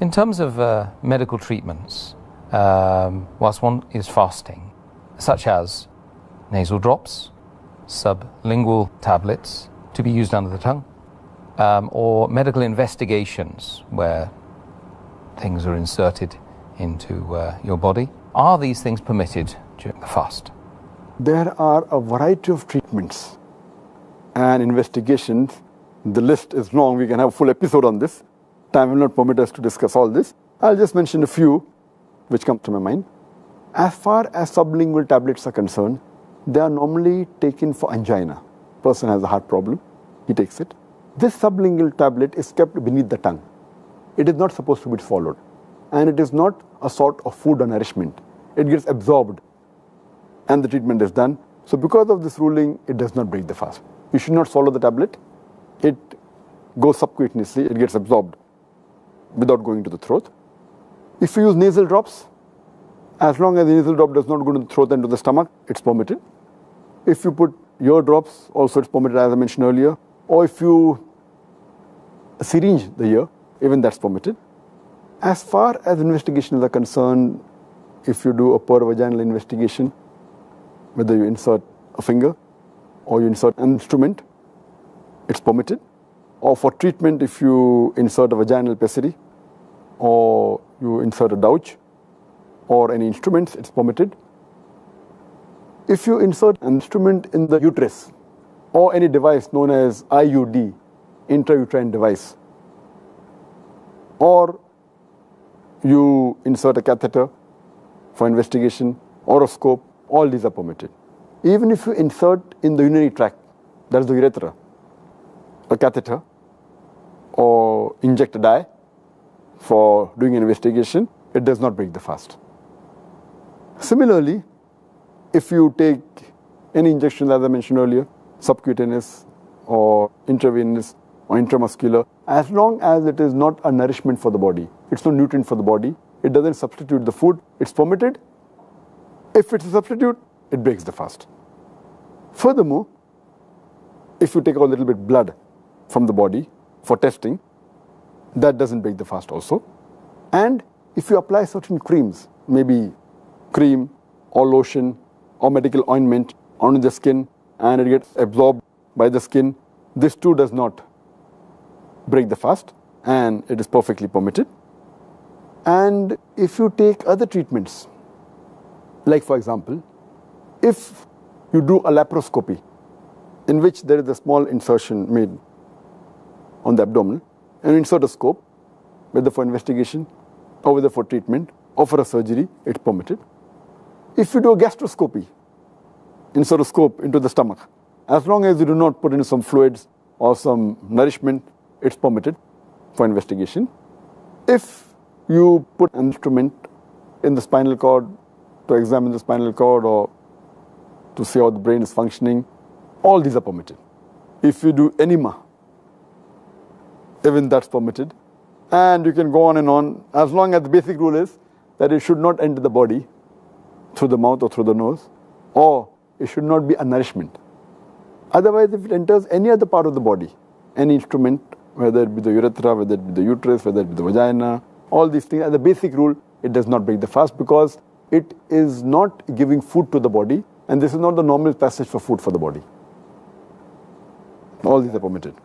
In terms of medical treatments, whilst one is fasting, such as nasal drops, sublingual tablets to be used under the tongue, or medical investigations where things are inserted into your body, are these things permitted during the fast? There are a variety of treatments and investigations. The list is long. We can have a full episode on this. Time will not permit us to discuss all this. I'll just mention a few which come to my mind. As far as sublingual tablets are concerned, they are normally taken for angina. Person has a heart problem, he takes it. This sublingual tablet is kept beneath the tongue. It is not supposed to be swallowed. And it is not a sort of food or nourishment. It gets absorbed and the treatment is done. So because of this ruling, it does not break the fast. You should not swallow the tablet. It goes subcutaneously, it gets absorbed without going to the throat. If you use nasal drops, as long as the nasal drop does not go to the throat and to the stomach, it's permitted. If you put ear drops, also it's permitted, as I mentioned earlier. Or if you syringe the ear, even that's permitted. As far as investigations are concerned, if you do a per-vaginal investigation, whether you insert a finger or you insert an instrument, it's permitted. Or for treatment, if you insert a vaginal pessary or you insert a douche or any instruments, it's permitted. If you insert an instrument in the uterus or any device known as IUD, intrauterine device, or you insert a catheter for investigation or a scope, all these are permitted. Even if you insert in the urinary tract, that is the urethra, a catheter, or inject a dye for doing an investigation, it does not break the fast. Similarly, if you take any injection, as I mentioned earlier, subcutaneous or intravenous or intramuscular, as long as it is not a nourishment for the body, it's no nutrient for the body, it doesn't substitute the food, it's permitted. If it's a substitute, it breaks the fast. Furthermore, if you take a little bit blood from the body for testing, that doesn't break the fast also. And if you apply certain creams, maybe cream or lotion or medical ointment onto the skin and it gets absorbed by the skin, this too does not break the fast and it is perfectly permitted. And if you take other treatments, like for example, if you do a laparoscopy in which there is a small insertion made on the abdomen and insert a scope, whether for investigation or whether for treatment or for a surgery, it's permitted. If you do a gastroscopy, insert a scope into the stomach, as long as you do not put in some fluids or some nourishment, it's permitted for investigation. If you put an instrument in the spinal cord to examine the spinal cord or to see how the brain is functioning, all these are permitted. If you do enema, even that's permitted. And you can go on and on, as long as the basic rule is that it should not enter the body through the mouth or through the nose, or it should not be a nourishment. Otherwise, if it enters any other part of the body, any instrument, whether it be the urethra, whether it be the uterus, whether it be the vagina, all these things, as a basic rule, it does not break the fast because it is not giving food to the body, and this is not the normal passage for food for the body. All these are permitted.